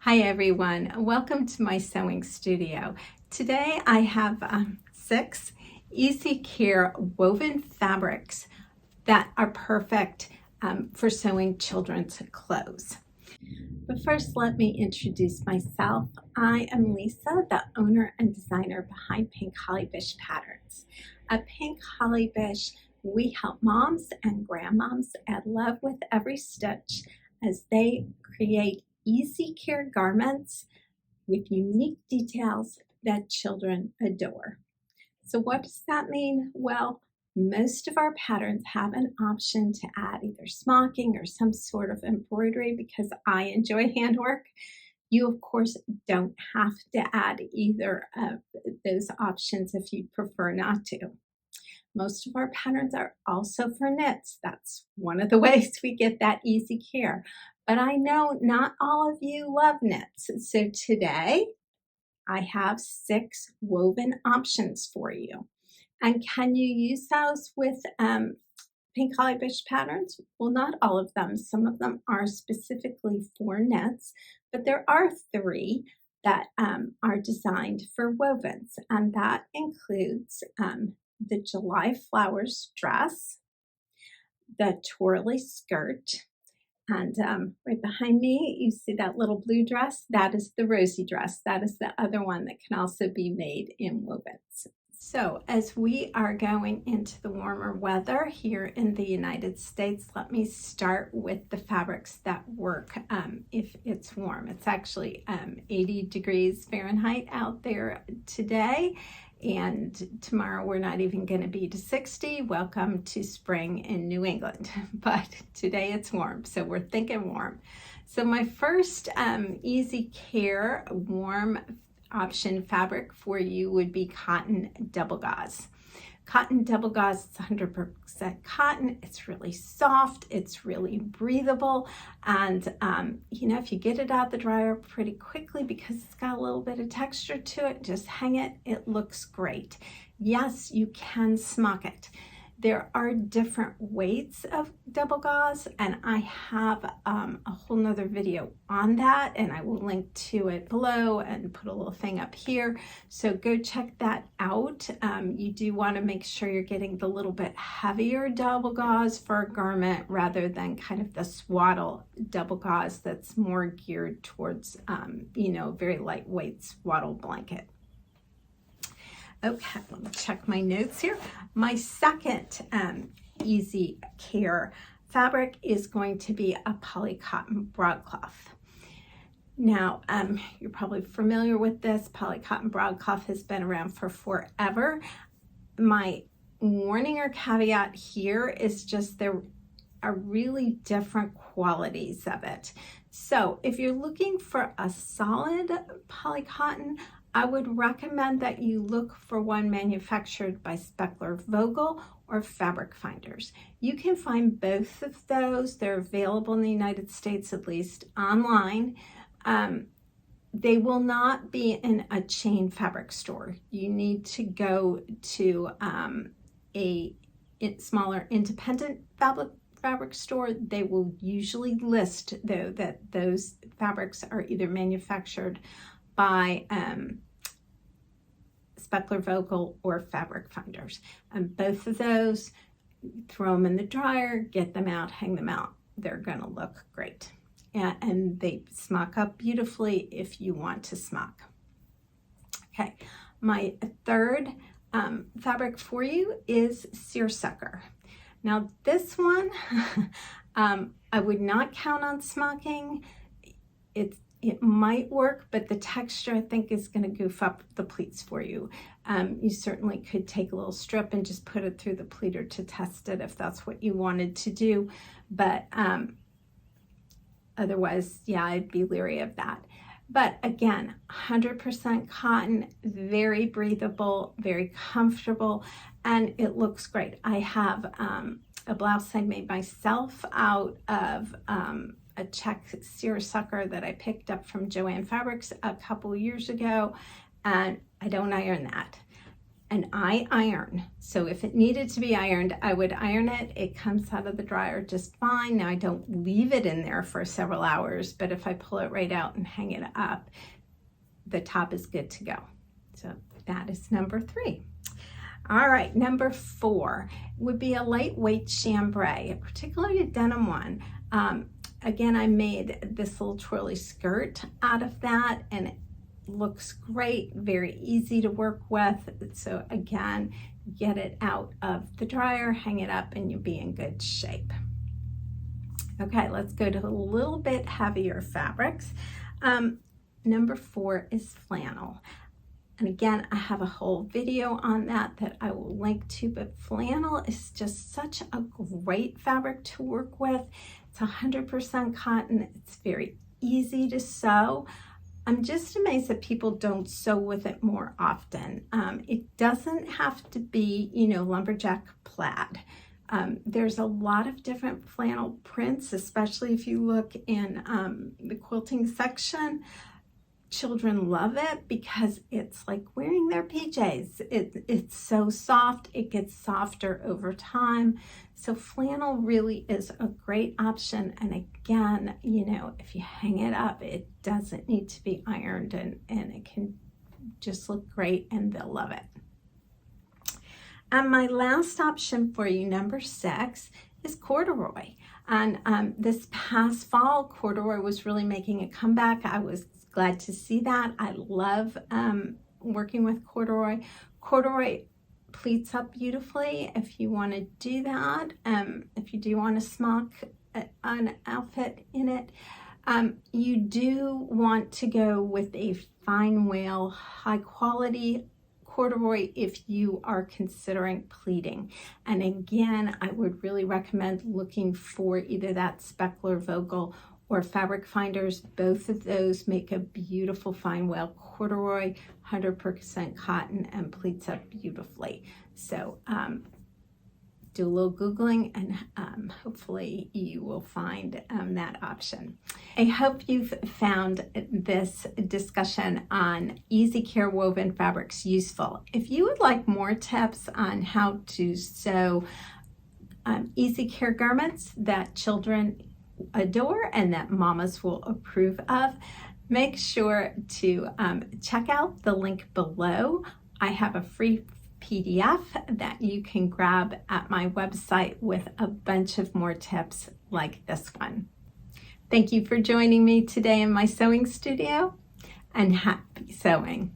Hi everyone, welcome to my sewing studio. Today I have 6 easy care woven fabrics that are perfect for sewing children's clothes. But first let me introduce myself. I am Lisa, the owner and designer behind Pink Holly Bish Patterns. At Pink Holly Bish, we help moms and grandmoms add love with every stitch as they create easy care garments with unique details that children adore. So what does that mean? Well, most of our patterns have an option to add either smocking or some sort of embroidery because I enjoy handwork. You, of course, don't have to add either of those options if you prefer not to. Most of our patterns are also for knits. That's one of the ways we get that easy care. But I know not all of you love knits. So today I have 6 woven options for you. And can you use those with Pink Holly Bish patterns? Well, not all of them. Some of them are specifically for knits, but there are 3 that are designed for wovens, and that includes the July Flowers dress, the twirly skirt, and right behind me, you see that little blue dress? That is the rosy dress. That is the other one that can also be made in wovens. So as we are going into the warmer weather here in the United States, let me start with the fabrics that work if it's warm. It's actually 80 degrees Fahrenheit out there today. And tomorrow we're not even going to be to 60. Welcome to spring in New England. But today it's warm, so we're thinking warm. So my first easy care warm option fabric for you would be cotton double gauze. Cotton double gauze is 100% cotton. It's really soft. It's really breathable. And, if you get it out the dryer pretty quickly because it's got a little bit of texture to it, just hang it. It looks great. Yes, you can smock it. There are different weights of double gauze, and I have a whole nother video on that, and I will link to it below and put a little thing up here. So go check that out. You do want to make sure you're getting the little bit heavier double gauze for a garment rather than kind of the swaddle double gauze that's more geared towards, very lightweight swaddle blanket. Okay, let me check my notes here. My second easy care fabric is going to be a polycotton broadcloth. Now, you're probably familiar with this. Polycotton broadcloth has been around for forever. My warning or caveat here is just there are really different qualities of it. So if you're looking for a solid polycotton, I would recommend that you look for one manufactured by Speckler Vogel or Fabric Finders. You can find both of those. They're available in the United States, at least online. They will not be in a chain fabric store. You need to go to a smaller independent fabric store. They will usually list, though, that those fabrics are either manufactured by Speckler Vogel or Fabric Finders. And both of those, throw them in the dryer, get them out, hang them out. They're going to look great. And they smock up beautifully if you want to smock. Okay, my third fabric for you is Sear Sucker. Now this one, I would not count on smocking. It might work, but the texture I think is going to goof up the pleats for you. You certainly could take a little strip and just put it through the pleater to test it if that's what you wanted to do. But otherwise, yeah, I'd be leery of that. But again, 100% cotton, very breathable, very comfortable, and it looks great. I have a blouse I made myself out of a check Sear Sucker that I picked up from Joann Fabrics a couple years ago, and I don't iron that. and I iron. So if it needed to be ironed, I would iron it. It comes out of the dryer just fine. Now I don't leave it in there for several hours, but if I pull it right out and hang it up, the top is good to go. So that is number 3. All right, number 4 would be a lightweight chambray, particularly a denim one. Again, I made this little twirly skirt out of that, and it looks great, very easy to work with. So again, get it out of the dryer, hang it up, and you'll be in good shape. Okay, let's go to a little bit heavier fabrics. Number 4 is flannel. And again, I have a whole video on that I will link to, but flannel is just such a great fabric to work with. It's 100% cotton. It's very easy to sew. I'm just amazed that people don't sew with it more often. It doesn't have to be, lumberjack plaid. There's a lot of different flannel prints, especially if you look in the quilting section. Children love it because it's like wearing their PJs. It's so soft. It gets softer over time. So flannel really is a great option. And again, if you hang it up, it doesn't need to be ironed, and it can just look great, and they'll love it. And my last option for you, number 6, is corduroy. And this past fall, corduroy was really making a comeback. I was glad to see that. I love working with corduroy. Corduroy pleats up beautifully if you want to do that. If you do want to smock an outfit in it, you do want to go with a fine wale, high quality corduroy if you are considering pleating. And again, I would really recommend looking for either that Speckler Vogel or Fabric Finders. Both of those make a beautiful fine wale corduroy, 100% cotton, and pleats up beautifully. So do a little Googling, and hopefully you will find that option. I hope you've found this discussion on Easy Care woven fabrics useful. If you would like more tips on how to sew Easy Care garments that children adore and that mamas will approve of, make sure to check out the link below. I have a free PDF that you can grab at my website with a bunch of more tips like this one. Thank you for joining me today in my sewing studio, and happy sewing.